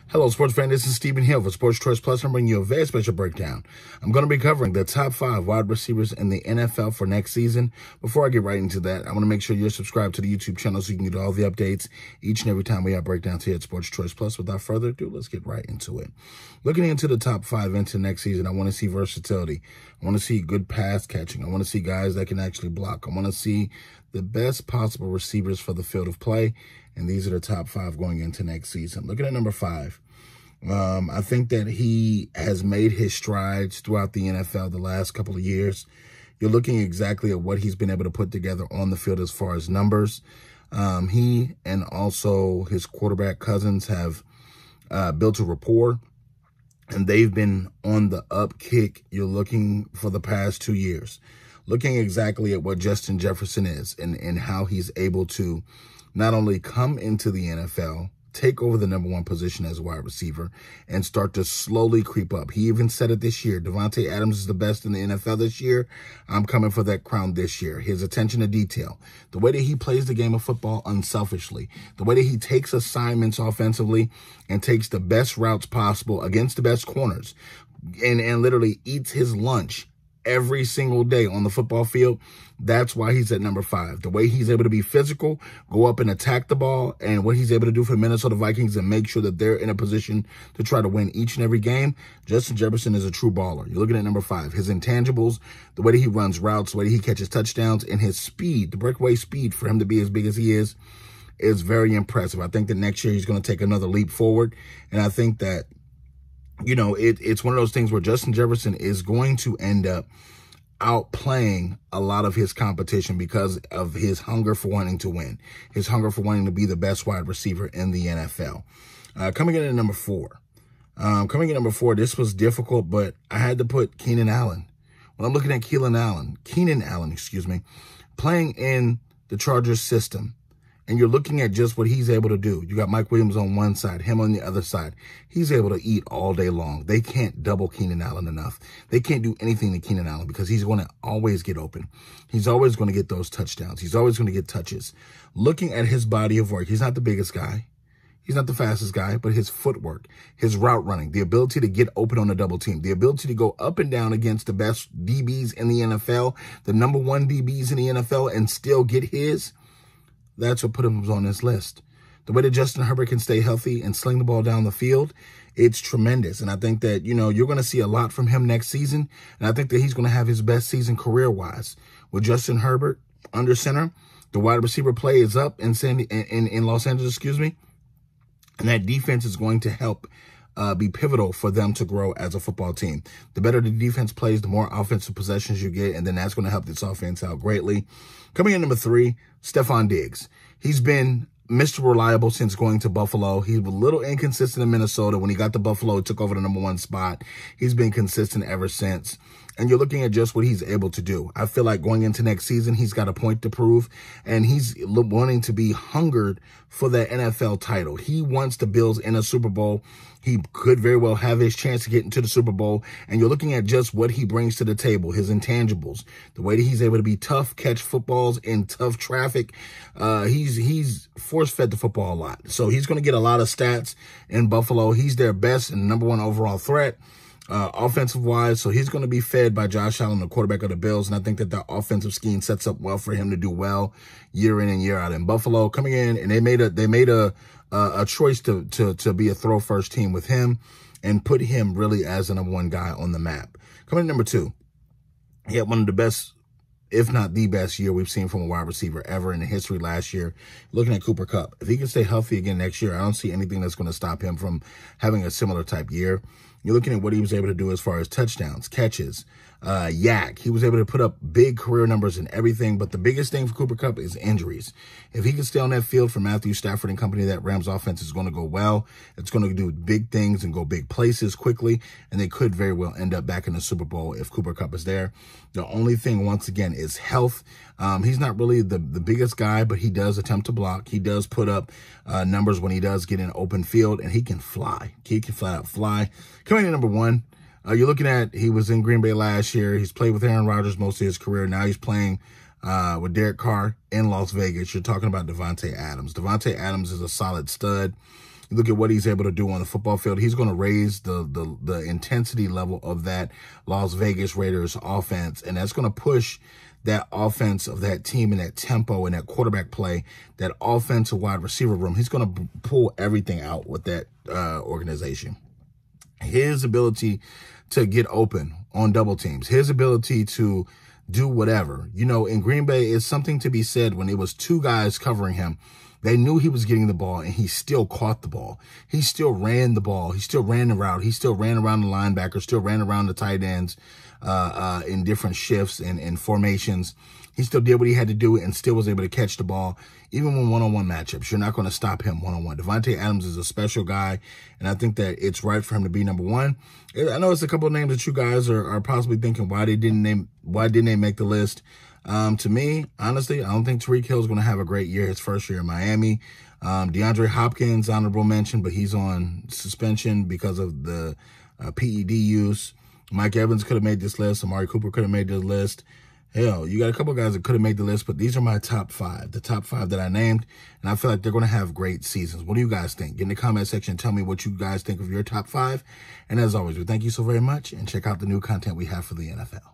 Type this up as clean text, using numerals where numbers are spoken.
Hello, sports fan. This is Stephen Hill for Sports Choice Plus. I'm bringing you a very special breakdown. I'm going to be covering the top 5 wide receivers in the NFL for next season. Before I get right into that, I want to make sure you're subscribed to the YouTube channel so you can get all the updates each and every time we have breakdowns here at Sports Choice Plus. Without further ado, let's get right into it. Looking into the top 5 into next season, I want to see versatility. I want to see good pass catching. I want to see guys that can actually block. I want to see the best possible receivers for the field of play. And these are the top 5 going into next season. Looking at number 5. I think that he has made his strides throughout the NFL the last couple of years. You're looking exactly at what he's been able to put together on the field as far as numbers. He and also his quarterback cousins have built a rapport, and they've been on the up kick. You're looking for the past 2 years, looking exactly at what Justin Jefferson is and how he's able to not only come into the NFL, take over the number 1 position as a wide receiver, and start to slowly creep up. He even said it this year. Devonta Adams is the best in the NFL this year. I'm coming for that crown this year. His attention to detail, the way that he plays the game of football unselfishly, the way that he takes assignments offensively and takes the best routes possible against the best corners and literally eats his lunch every single day on the football field. That's why he's at number 5. The way he's able to be physical, go up and attack the ball, and what he's able to do for the Minnesota Vikings and make sure that they're in a position to try to win each and every game. Justin Jefferson is a true baller. You're looking at number 5. His intangibles, the way that he runs routes, the way that he catches touchdowns, and his speed, the breakaway speed for him to be as big as he is very impressive. I think that next year he's going to take another leap forward, and I think that it's one of those things where Justin Jefferson is going to end up outplaying a lot of his competition because of his hunger for wanting to win, his hunger for wanting to be the best wide receiver in the NFL. Coming in at number 4. This was difficult, but I had to put Keenan Allen. When I'm looking at Keenan Allen, playing in the Chargers system, and you're looking at just what he's able to do. You got Mike Williams on one side, him on the other side. He's able to eat all day long. They can't double Keenan Allen enough. They can't do anything to Keenan Allen because he's going to always get open. He's always going to get those touchdowns. He's always going to get touches. Looking at his body of work, he's not the biggest guy. He's not the fastest guy, but his footwork, his route running, the ability to get open on a double team, the ability to go up and down against the best DBs in the NFL, the number 1 DBs in the NFL, and still get his. That's what put him on this list. The way that Justin Herbert can stay healthy and sling the ball down the field, it's tremendous. And I think that, you're going to see a lot from him next season. And I think that he's going to have his best season career-wise. With Justin Herbert under center, the wide receiver play is up in Los Angeles, and that defense is going to help be pivotal for them to grow as a football team. The better the defense plays, the more offensive possessions you get, and then that's going to help this offense out greatly. Coming in number 3, Stephon Diggs. He's been Mr. Reliable since going to Buffalo. He was a little inconsistent in Minnesota. When he got to Buffalo, he took over the number 1 spot. He's been consistent ever since. And you're looking at just what he's able to do. I feel like going into next season, he's got a point to prove, and he's wanting to be hungered for that NFL title. He wants the Bills in a Super Bowl. He could very well have his chance to get into the Super Bowl, and you're looking at just what he brings to the table, his intangibles, the way that he's able to be tough, catch footballs in tough traffic. He's force-fed the football a lot, so he's going to get a lot of stats in Buffalo. He's their best and number 1 overall threat. Offensive-wise, so he's going to be fed by Josh Allen, the quarterback of the Bills, and I think that the offensive scheme sets up well for him to do well year in and year out. In Buffalo, coming in, and they made a choice to be a throw-first team with him and put him really as the number 1 guy on the map. Coming in number 2, he had one of the best, if not the best year we've seen from a wide receiver ever in the history last year. Looking at Cooper Kupp. If he can stay healthy again next year, I don't see anything that's going to stop him from having a similar type year. You're looking at what he was able to do as far as touchdowns, catches, yak. He was able to put up big career numbers and everything, but the biggest thing for Cooper Kupp is injuries. If he can stay on that field for Matthew Stafford and company, that Rams offense is going to go well. It's going to do big things and go big places quickly, and they could very well end up back in the Super Bowl if Cooper Kupp is there. The only thing, once again, is health. He's not really the biggest guy, but he does attempt to block. He does put up numbers when he does get in open field, and he can fly. He can flat out fly. Coming in number 1, you're looking at, he was in Green Bay last year. He's played with Aaron Rodgers most of his career. Now he's playing with Derek Carr in Las Vegas. You're talking about Devonta Adams. Devonta Adams is a solid stud. You look at what he's able to do on the football field. He's going to raise the intensity level of that Las Vegas Raiders offense, and that's going to push that offense of that team and that tempo and that quarterback play, that offensive wide receiver room. He's going to pull everything out with that organization. His ability to get open on double teams, his ability to do whatever. You know, in Green Bay, it's something to be said when it was two guys covering him. They knew he was getting the ball, and he still caught the ball. He still ran the ball. He still ran the route. He still ran around the linebacker, still ran around the tight ends in different shifts and formations. He still did what he had to do and still was able to catch the ball, even when one-on-one matchups. You're not going to stop him one-on-one. Devonta Adams is a special guy, and I think that it's right for him to be number one. I know it's a couple of names that you guys are possibly thinking why didn't they make the list. To me, honestly, I don't think Tyreek Hill is going to have a great year, his first year in Miami. DeAndre Hopkins, honorable mention, but he's on suspension because of the PED use. Mike Evans could have made this list. Amari Cooper could have made this list. Hell, you got a couple of guys that could have made the list, but these are my top five, the top five that I named, and I feel like they're going to have great seasons. What do you guys think? Get in the comment section and tell me what you guys think of your top five. And as always, we thank you so very much, and check out the new content we have for the NFL.